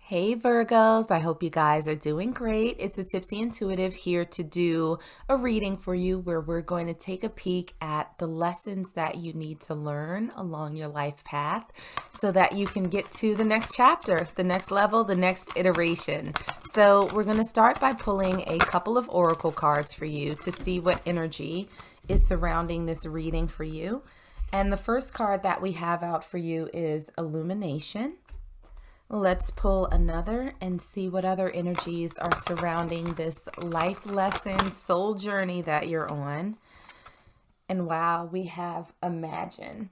Hey Virgos, I hope you guys are doing great. It's a Tipsy Intuitive here to do a reading for you where we're going to take a peek at the lessons that you need to learn along your life path so that you can get to the next chapter, the next level, the next iteration. So we're going to start by pulling a couple of oracle cards for you to see what energy is surrounding this reading for you. And the first card that we have out for you is Illumination. Let's pull another and see what other energies are surrounding this life lesson, soul journey that you're on. And wow, we have Imagine.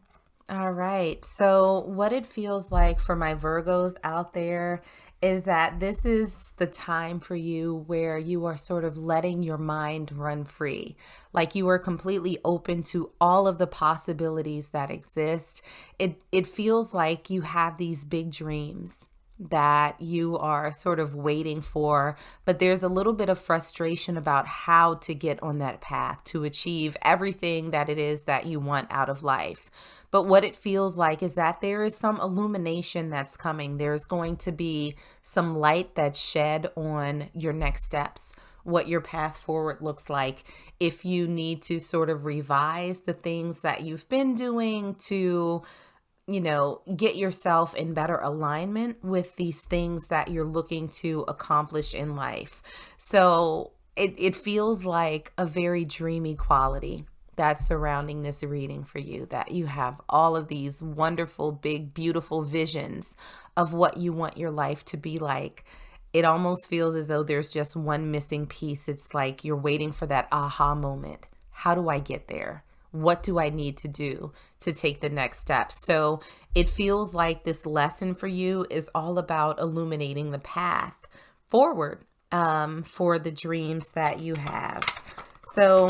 All right, so what it feels like for my Virgos out there is that this is the time for you where you are sort of letting your mind run free. Like you are completely open to all of the possibilities that exist. It feels like you have these big dreams that you are sort of waiting for, but there's a little bit of frustration about how to get on that path to achieve everything that it is that you want out of life. But what it feels like is that there is some illumination that's coming. There's going to be some light that's shed on your next steps, what your path forward looks like. If you need to sort of revise the things that you've been doing to get yourself in better alignment with these things that you're looking to accomplish in life. So it feels like a very dreamy quality that's surrounding this reading for you, that you have all of these wonderful, big, beautiful visions of what you want your life to be like. It almost feels as though there's just one missing piece. It's like you're waiting for that aha moment. How do I get there? What do I need to do to take the next step? So it feels like this lesson for you is all about illuminating the path forward for the dreams that you have. So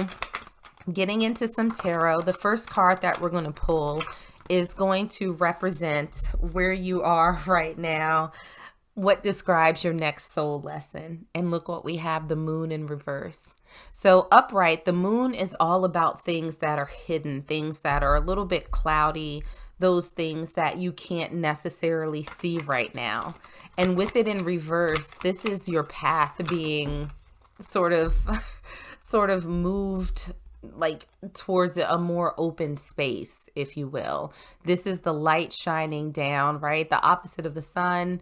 getting into some tarot, the first card that we're going to pull is going to represent where you are right now, what describes your next soul lesson. And look what we have, the moon in reverse. So upright, the moon is all about things that are hidden, things that are a little bit cloudy, those things that you can't necessarily see right now. And with it in reverse, this is your path being sort of moved like towards a more open space, if you will. This is the light shining down, right? The opposite of the sun,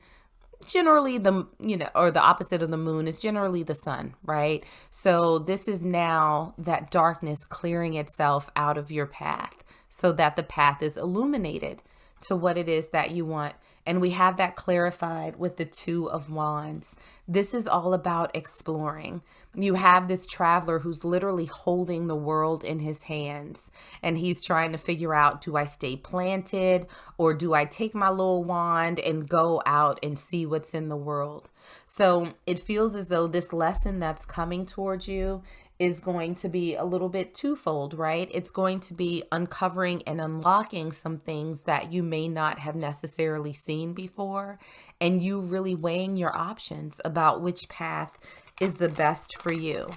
generally or the opposite of the moon is generally the sun, right? So this is now that darkness clearing itself out of your path so that the path is illuminated to what it is that you want. And we have that clarified with the Two of Wands. This is all about exploring. You have this traveler who's literally holding the world in his hands, and he's trying to figure out, do I stay planted or do I take my little wand and go out and see what's in the world? So it feels as though this lesson that's coming towards you is going to be a little bit twofold, right? It's going to be uncovering and unlocking some things that you may not have necessarily seen before, and you really weighing your options about which path is the best for you.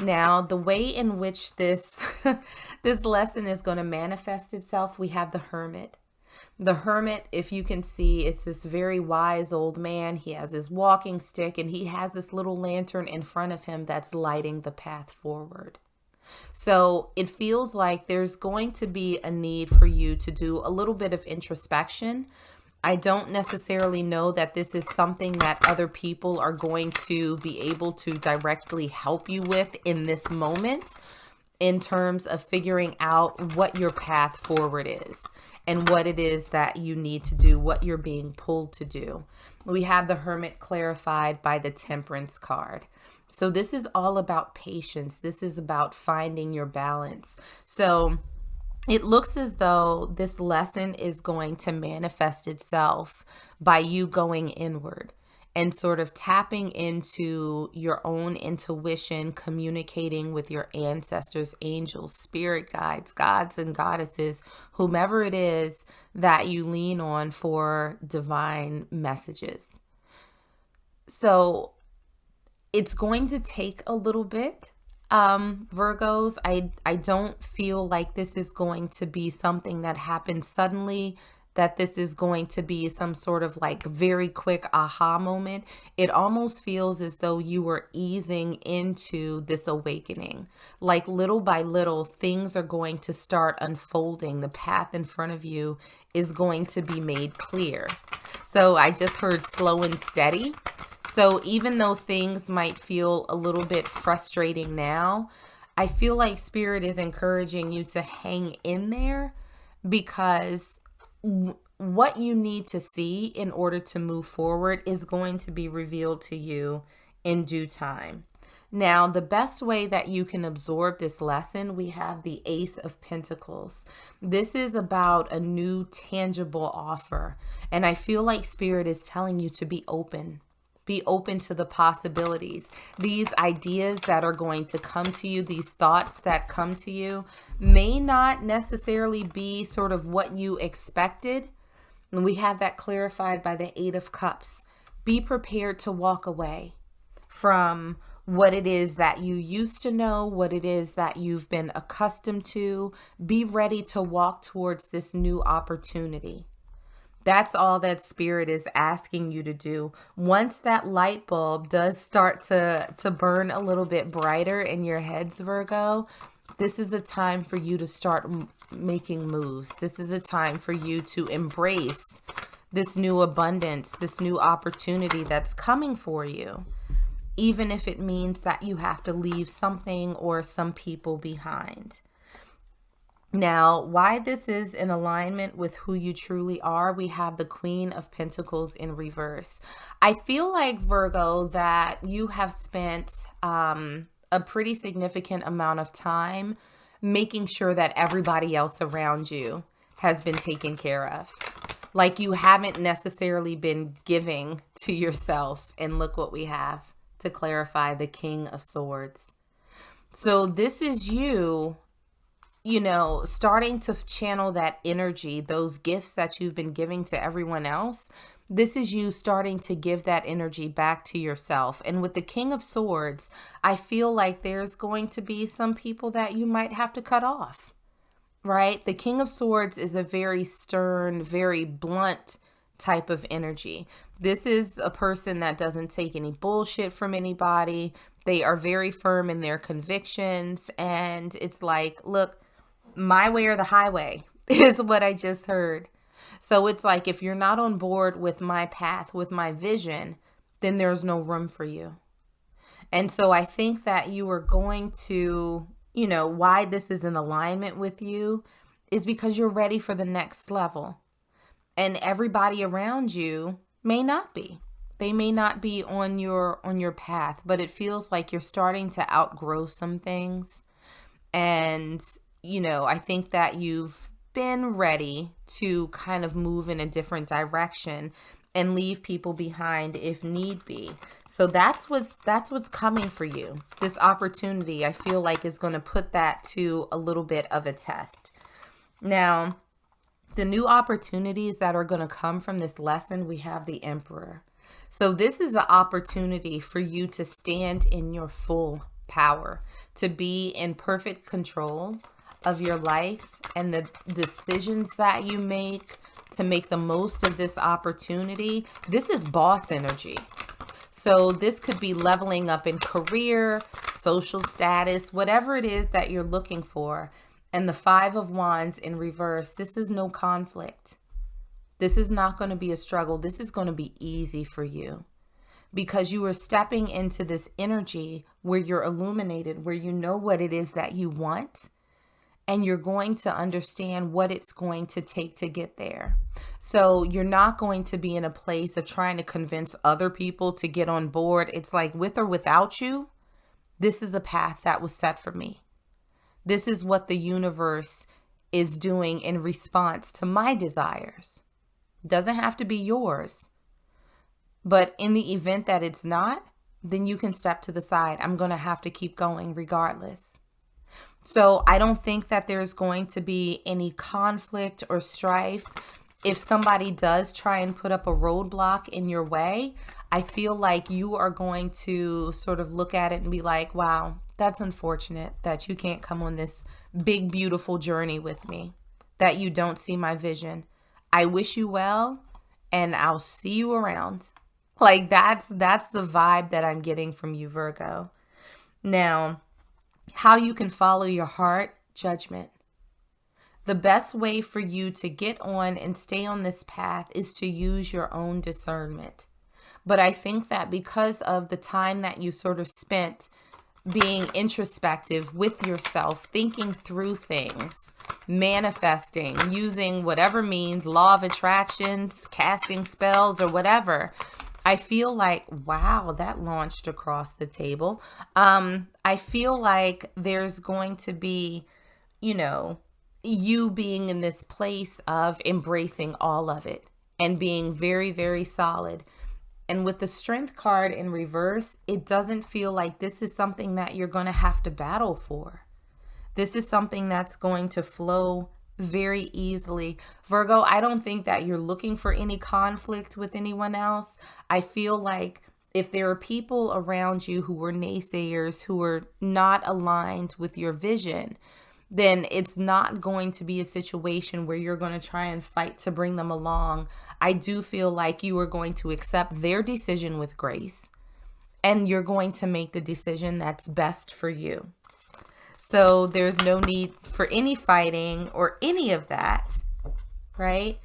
Now, the way in which this lesson is going to manifest itself, we have the Hermit. The Hermit, if you can see, it's this very wise old man. He has his walking stick and he has this little lantern in front of him that's lighting the path forward. So it feels like there's going to be a need for you to do a little bit of introspection. I don't necessarily know that this is something that other people are going to be able to directly help you with in this moment, in terms of figuring out what your path forward is and what it is that you need to do, what you're being pulled to do. We have the Hermit clarified by the Temperance card. So this is all about patience. This is about finding your balance. So it looks as though this lesson is going to manifest itself by you going inward and sort of tapping into your own intuition, communicating with your ancestors, angels, spirit guides, gods and goddesses, whomever it is that you lean on for divine messages. So it's going to take a little bit. Virgos, I don't feel like this is going to be something that happens suddenly. that this is going to be some sort of like very quick aha moment. It almost feels as though you are easing into this awakening. Like little by little, things are going to start unfolding. The path in front of you is going to be made clear. So I just heard slow and steady. So even though things might feel a little bit frustrating now, I feel like Spirit is encouraging you to hang in there, because what you need to see in order to move forward is going to be revealed to you in due time. Now, the best way that you can absorb this lesson, we have the Ace of Pentacles. This is about a new tangible offer. And I feel like Spirit is telling you to be open. Be open to the possibilities. These ideas that are going to come to you, these thoughts that come to you, may not necessarily be sort of what you expected. And we have that clarified by the Eight of Cups. Be prepared to walk away from what it is that you used to know, what it is that you've been accustomed to. Be ready to walk towards this new opportunity. That's all that Spirit is asking you to do. Once that light bulb does start to burn a little bit brighter in your heads, Virgo, this is the time for you to start making moves. This is a time for you to embrace this new abundance, this new opportunity that's coming for you, even if it means that you have to leave something or some people behind. Now, why this is in alignment with who you truly are, we have the Queen of Pentacles in reverse. I feel like, Virgo, that you have spent a pretty significant amount of time making sure that everybody else around you has been taken care of. Like you haven't necessarily been giving to yourself. And look what we have to clarify, the King of Swords. So this is you know, starting to channel that energy, those gifts that you've been giving to everyone else. This is you starting to give that energy back to yourself. And with the King of Swords, I feel like there's going to be some people that you might have to cut off, right? The King of Swords is a very stern, very blunt type of energy. This is a person that doesn't take any bullshit from anybody. They are very firm in their convictions. And it's like, look, my way or the highway is what I just heard. So it's like, if you're not on board with my path, with my vision, then there's no room for you. And so I think that you are going to, you know, why this is in alignment with you is because you're ready for the next level. And everybody around you may not be. They may not be on your path, but it feels like you're starting to outgrow some things. And you know, I think that you've been ready to kind of move in a different direction and leave people behind if need be. So that's what's coming for you. This opportunity, I feel like, is going to put that to a little bit of a test. Now, the new opportunities that are going to come from this lesson, we have the Emperor. So this is the opportunity for you to stand in your full power, to be in perfect control of your life and the decisions that you make, to make the most of this opportunity. This is boss energy. So this could be leveling up in career, social status, whatever it is that you're looking for. And the Five of Wands in reverse, this is no conflict. This is not going to be a struggle. This is going to be easy for you, because you are stepping into this energy where you're illuminated, where you know what it is that you want. And you're going to understand what it's going to take to get there. So you're not going to be in a place of trying to convince other people to get on board. It's like, with or without you, this is a path that was set for me. This is what the universe is doing in response to my desires. It doesn't have to be yours. But in the event that it's not, then you can step to the side. I'm going to have to keep going regardless. So I don't think that there's going to be any conflict or strife. If somebody does try and put up a roadblock in your way, I feel like you are going to sort of look at it and be like, wow, that's unfortunate that you can't come on this big, beautiful journey with me, that you don't see my vision. I wish you well, and I'll see you around. Like that's the vibe that I'm getting from you, Virgo. Now, how you can follow your heart, judgment. The best way for you to get on and stay on this path is to use your own discernment. But I think that because of the time that you sort of spent being introspective with yourself, thinking through things, manifesting, using whatever means, law of attractions, casting spells or whatever, I feel like, wow, that launched across the table. I feel like there's going to be, you being in this place of embracing all of it and being very, very solid. And with the Strength card in reverse, it doesn't feel like this is something that you're going to have to battle for. This is something that's going to flow very easily. Virgo, I don't think that you're looking for any conflict with anyone else. I feel like if there are people around you who are naysayers, who are not aligned with your vision, then it's not going to be a situation where you're going to try and fight to bring them along. I do feel like you are going to accept their decision with grace, and you're going to make the decision that's best for you. So there's no need for any fighting or any of that, right?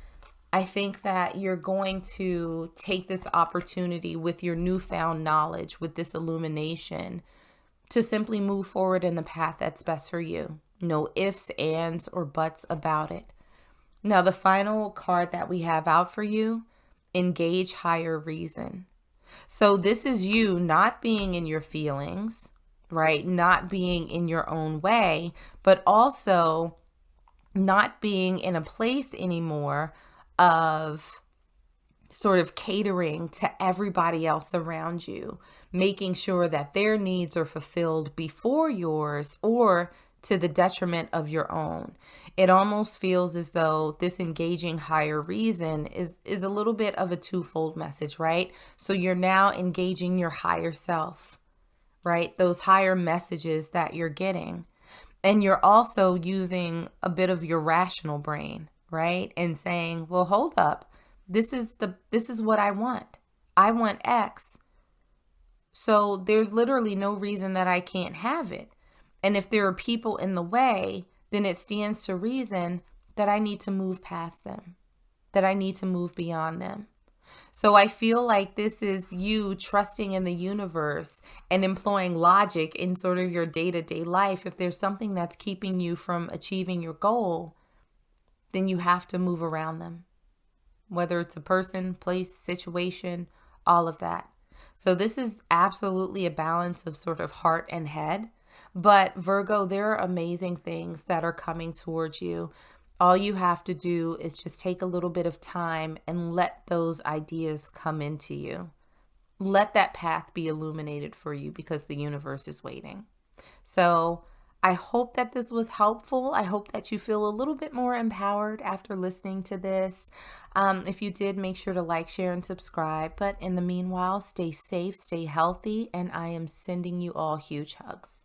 I think that you're going to take this opportunity with your newfound knowledge, with this illumination, to simply move forward in the path that's best for you. No ifs, ands, or buts about it. Now, the final card that we have out for you, engage higher reason. So this is you not being in your feelings, right? Not being in your own way, but also not being in a place anymore of sort of catering to everybody else around you, making sure that their needs are fulfilled before yours or to the detriment of your own. It almost feels as though this engaging higher reason is a little bit of a twofold message, right? So you're now engaging your higher self, right? Those higher messages that you're getting. And you're also using a bit of your rational brain, right? And saying, well, hold up. This is what I want. I want X. So there's literally no reason that I can't have it. And if there are people in the way, then it stands to reason that I need to move past them, that I need to move beyond them. So I feel like this is you trusting in the universe and employing logic in sort of your day-to-day life. If there's something that's keeping you from achieving your goal, then you have to move around them, whether it's a person, place, situation, all of that. So this is absolutely a balance of sort of heart and head. But Virgo, there are amazing things that are coming towards you. All you have to do is just take a little bit of time and let those ideas come into you. Let that path be illuminated for you because the universe is waiting. So I hope that this was helpful. I hope that you feel a little bit more empowered after listening to this. If you did, make sure to like, share, and subscribe. But in the meanwhile, stay safe, stay healthy, and I am sending you all huge hugs.